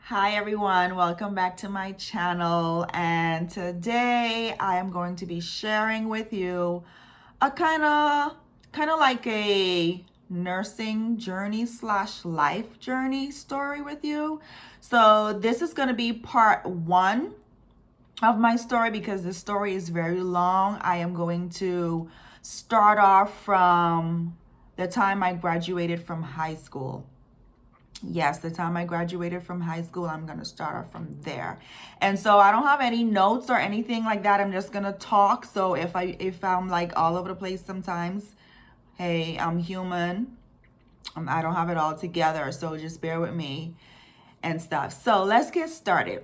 Hi everyone, welcome back to my channel. And today I am going to be sharing with you a kind of like a nursing journey slash life journey story with you. So this is going to be part one of my story because the story is very long. I am going to start off from the time I graduated from high school. Yes, the time I graduated from high school, I'm going to start off from there. And so I don't have any notes or anything like that. I'm just going to talk. So if I'm like all over the place sometimes, hey, I'm human. I don't have it all together, so just bear with me and stuff. So let's get started.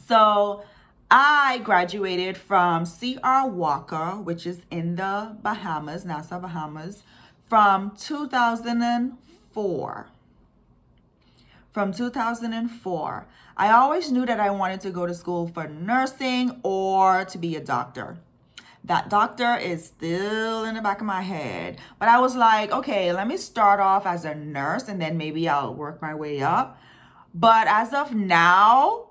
So I graduated from C.R. Walker, which is in the Bahamas, Nassau, Bahamas, from 2004. From 2004. I always knew that I wanted to go to school for nursing or to be a doctor. That doctor is still in the back of my head. But I was like, okay, let me start off as a nurse and then maybe I'll work my way up. But as of now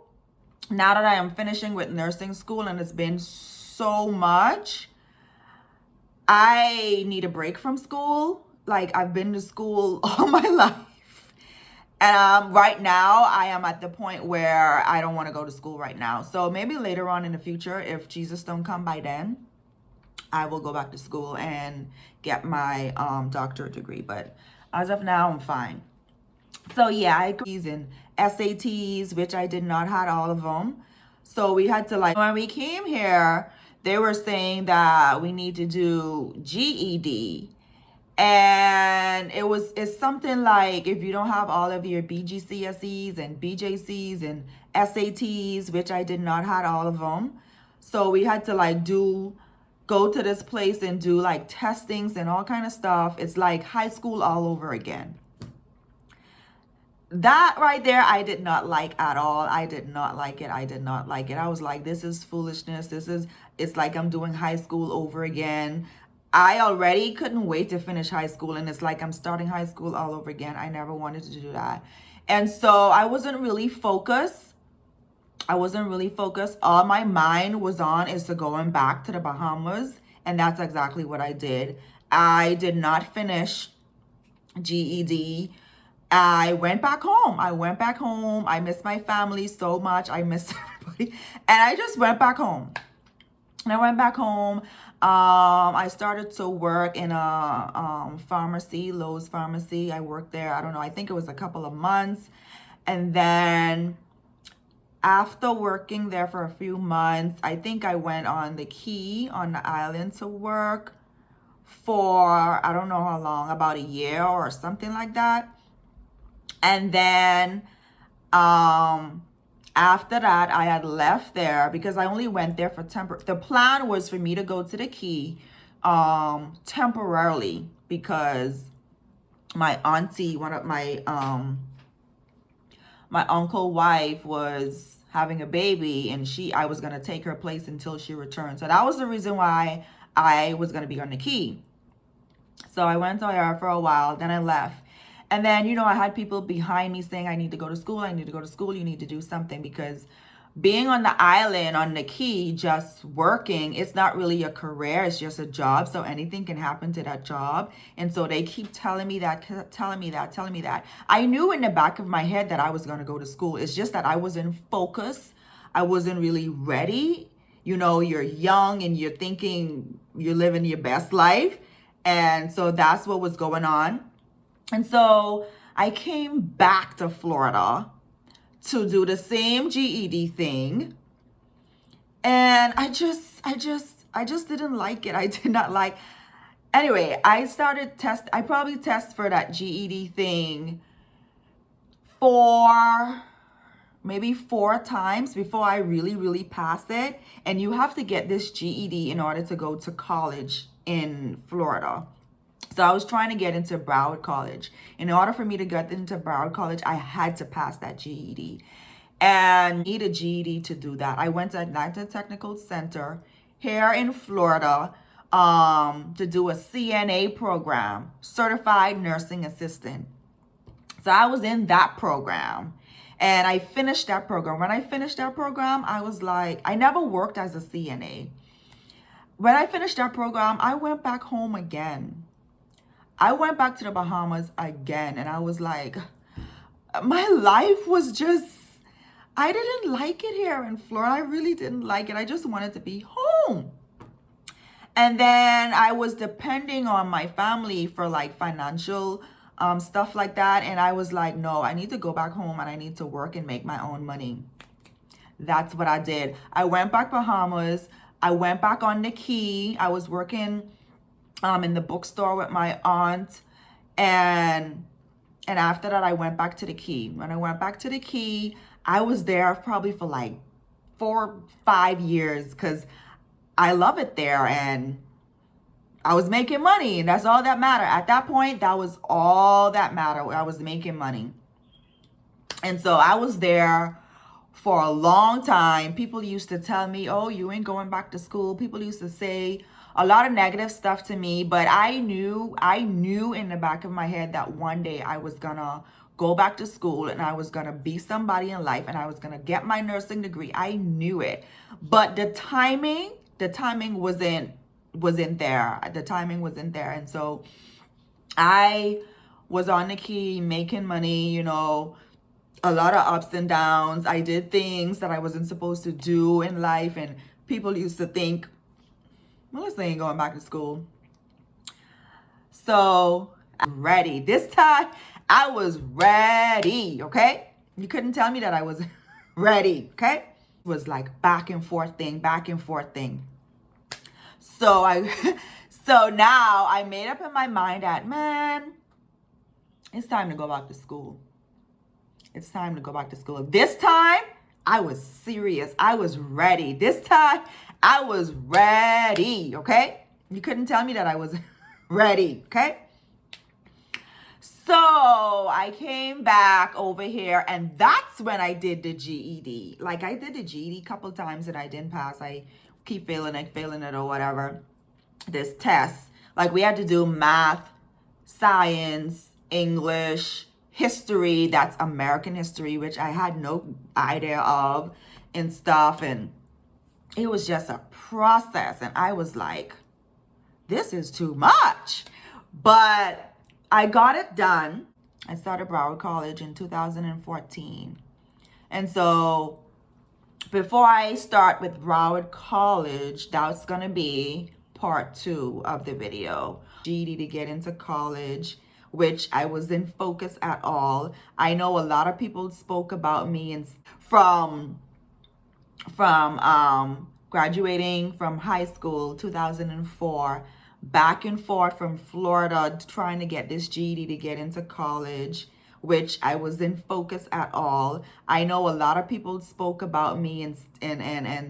that I am finishing with nursing school and it's been so much, I need a break from school. Like I've been to school all my life. And right now, I am at the point where I don't want to go to school right now. So maybe later on in the future, if Jesus don't come by then, I will go back to school and get my doctorate degree. But as of now, I'm fine. So yeah, I in SATs, which I did not have all of them. So we had to like when we came here, they were saying that we need to do GED. And it's something like if you don't have all of your BGCSEs and BJCs and SATs, which I did not have all of them. So we had to like go to this place and do like testings and all kind of stuff. It's like high school all over again. That right there, I did not like at all. I did not like it. I did not like it. I was like, this is foolishness. It's like I'm doing high school over again. I already couldn't wait to finish high school, and it's like I'm starting high school all over again. I never wanted to do that. And so I wasn't really focused. All my mind was on is to going back to the Bahamas, and that's exactly what I did. I did not finish GED. I went back home. I miss my family so much. I miss everybody. And I just went back home. And I went back home. I started to work in a pharmacy, Lowe's Pharmacy. I worked there, I don't know, I think it was a couple of months. And then after working there for a few months, I think I went on the Key on the island to work for, I don't know how long, about a year or something like that. And then after that, I had left there because I only went there for the plan was for me to go to the Key temporarily because my auntie, one of my uncle wife was having a baby and I was going to take her place until she returned. So that was the reason why I was going to be on the Key. So I went there for a while, then I left. And then, I had people behind me saying, I need to go to school. You need to do something because being on the island, on the Key, just working, it's not really a career. It's just a job. So anything can happen to that job. And so they keep telling me that. I knew in the back of my head that I was going to go to school. It's just that I wasn't focused. I wasn't really ready. You're young and you're thinking you're living your best life. And so that's what was going on. And so I came back to Florida to do the same GED thing. And I just didn't like it. I did not like. Anyway, I probably test for that GED thing for maybe 4 times before I really, really passed it. And you have to get this GED in order to go to college in Florida. So I was trying to get into Broward College. In order for me to get into Broward College, I had to pass that GED. And I need a GED to do that. I went to Atlanta Technical Center here in Florida to do a CNA program, Certified Nursing Assistant. So I was in that program. And I finished that program. When I finished that program, I was like, I never worked as a CNA. When I finished that program, I went back home again. I went back to the Bahamas again, and I was like, my life was just, I didn't like it here in Florida. I really didn't like it. I just wanted to be home. And then I was depending on my family for like financial stuff like that. And I was like, no, I need to go back home and I need to work and make my own money. That's what I did. I went back Bahamas. I went back on the Key. I was working in the bookstore with my aunt. And after that, I went back to the Key. When I went back to the Key, I was there probably for like 4-5 years because I love it there and I was making money and that's all that mattered. At that point, that was all that mattered. I was making money. And so I was there for a long time. People used to tell me, oh, you ain't going back to school. People used to say a lot of negative stuff to me, but I knew in the back of my head that one day I was gonna go back to school and I was gonna be somebody in life and I was gonna get my nursing degree. I knew it. But the timing wasn't there. The timing wasn't there. And so I was on the Key making money, you know, a lot of ups and downs. I did things that I wasn't supposed to do in life. And people used to think, Melissa ain't going back to school. So I'm ready. This time I was ready, okay? You couldn't tell me that I was ready, okay? It was like back and forth thing. So so now I made up in my mind that, man, it's time to go back to school. It's time to go back to school. This time I was serious. I was ready. This time I was ready, okay? You couldn't tell me that I was ready, okay? So I came back over here and that's when I did the GED. Like I did the GED a couple times and I didn't pass. I keep failing it or whatever. This test, like we had to do math, science, English, history, that's American history, which I had no idea of and stuff. And it was just a process. And I was like, this is too much. But I got it done. I started Broward College in 2014. And so before I start with Broward College, that's going to be part 2 of the video. GED to get into college, which I wasn't focused at all. I know a lot of people spoke about me and from graduating from high school 2004 back and forth from Florida trying to get this GED to get into college, which I wasn't focused at all. I know a lot of people spoke about me and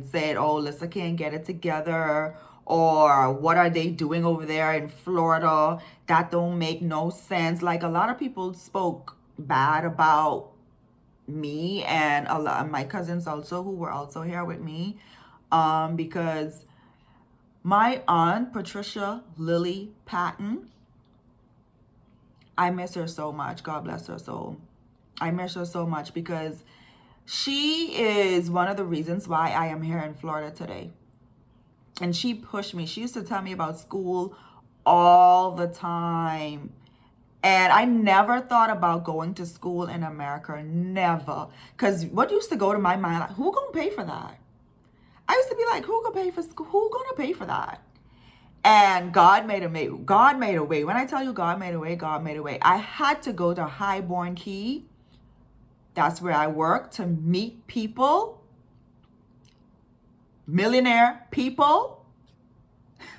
said, oh, Lissa can't get it together, or what are they doing over there in Florida? That don't make no sense. Like a lot of people spoke bad about me and a lot of my cousins also who were also here with me, because my aunt, Patricia Lily Patton, I miss her so much. God bless her soul. I miss her so much because she is one of the reasons why I am here in Florida today. And she pushed me. She used to tell me about school all the time. And I never thought about going to school in America. Never. Because what used to go to my mind, like, who gonna pay for that? I used to be like, who gonna pay for school? Who gonna pay for that? And God made a way. God made a way. When I tell you God made a way, God made a way. I had to go to Highborn Key. That's where I work, to meet people. Millionaire people.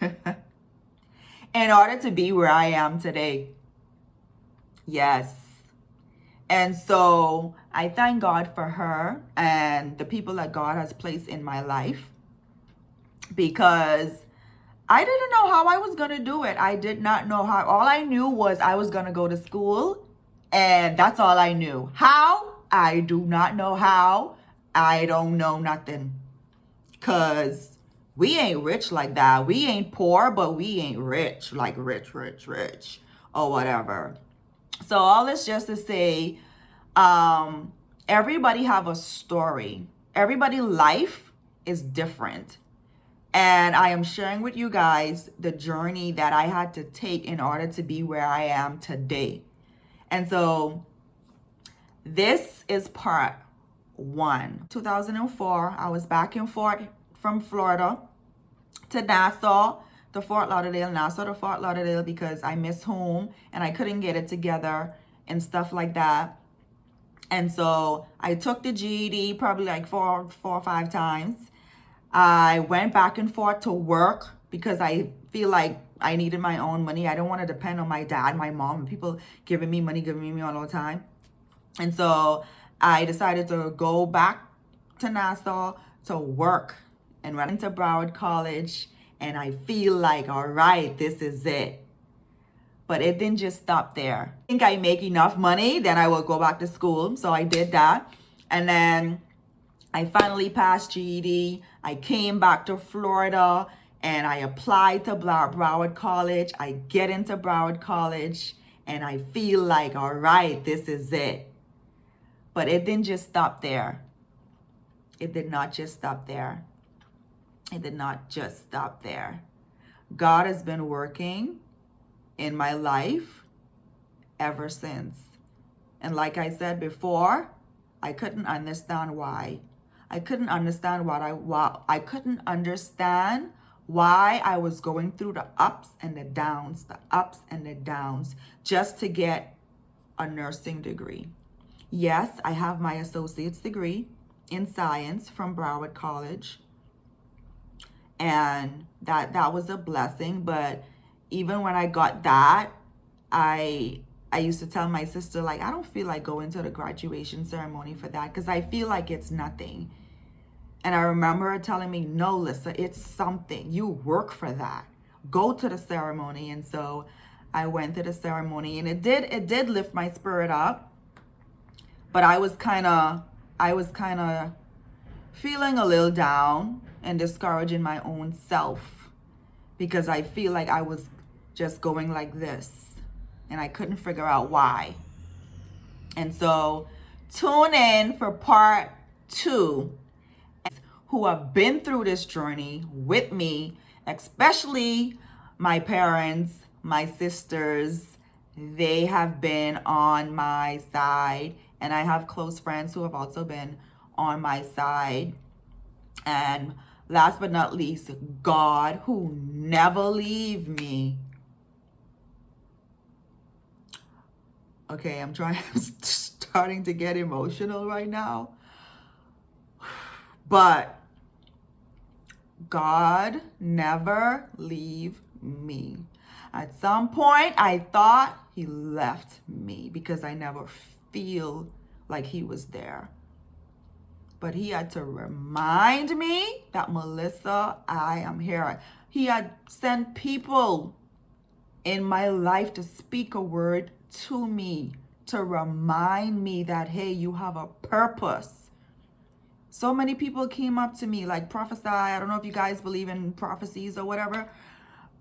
In order to be where I am today. Yes. And so I thank God for her and the people that God has placed in my life, because I didn't know how I was going to do it. I did not know how. All I knew was I was going to go to school, and that's all I knew. How? I do not know how. I don't know nothing. Because we ain't rich like that. We ain't poor, but we ain't rich, like rich, or whatever. So all this just to say, everybody have a story. Everybody's life is different. And I am sharing with you guys the journey that I had to take in order to be where I am today. And so this is part one. 2004, I was back and forth from Florida to Nassau, to Fort Lauderdale, Nassau to Fort Lauderdale, because I missed home and I couldn't get it together and stuff like that. And so I took the GED probably like four or five times. I went back and forth to work because I feel like I needed my own money. I don't want to depend on my dad, my mom, and people giving me money all the time. And so I decided to go back to Nassau to work and went into Broward College. And I feel like, all right, this is it. But it didn't just stop there. I think I make enough money, then I will go back to school. So I did that. And then I finally passed GED. I came back to Florida and I applied to Broward College. I get into Broward College and I feel like, all right, this is it. But it didn't just stop there. It did not just stop there. It did not just stop there. God has been working in my life ever since. And like I said before, I couldn't understand why. I couldn't understand I couldn't understand why I was going through the ups and the downs, just to get a nursing degree. Yes, I have my associate's degree in science from Broward College. And that was a blessing. But even when I got that, I used to tell my sister, like, I don't feel like going to the graduation ceremony for that because I feel like it's nothing. And I remember her telling me, no, Lisa, it's something. You work for that. Go to the ceremony. And so I went to the ceremony and it did lift my spirit up. But I was kind of feeling a little down and discouraging my own self because I feel like I was just going like this and I couldn't figure out why. And so tune in for part 2, who have been through this journey with me, especially my parents, my sisters. They have been on my side, and I have close friends who have also been on my side. And last but not least, God, who never leave me. Okay, I'm starting to get emotional right now. But God never leave me. At some point, I thought he left me because I never feel like he was there. But he had to remind me that, Melissa, I am here. He had sent people in my life to speak a word to me, to remind me that, hey, you have a purpose. So many people came up to me, like prophesy. I don't know if you guys believe in prophecies or whatever.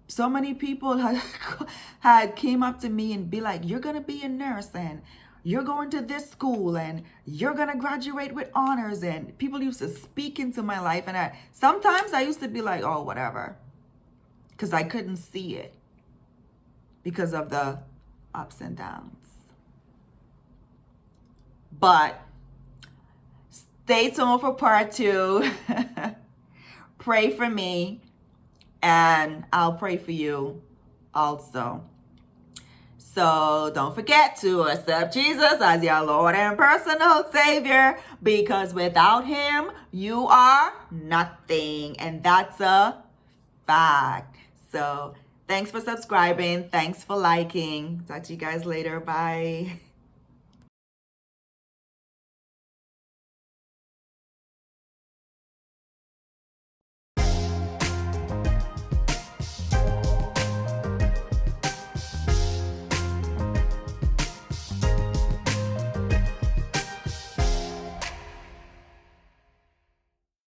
So many people had came up to me and be like, you're going to be a nurse and you're going to this school and you're going to graduate with honors. And people used to speak into my life. And sometimes I used to be like, oh, whatever. Because I couldn't see it because of the ups and downs. But stay tuned for part 2. Pray for me. And I'll pray for you also. So don't forget to accept Jesus as your Lord and personal Savior, because without him, you are nothing. And that's a fact. So thanks for subscribing. Thanks for liking. Talk to you guys later. Bye.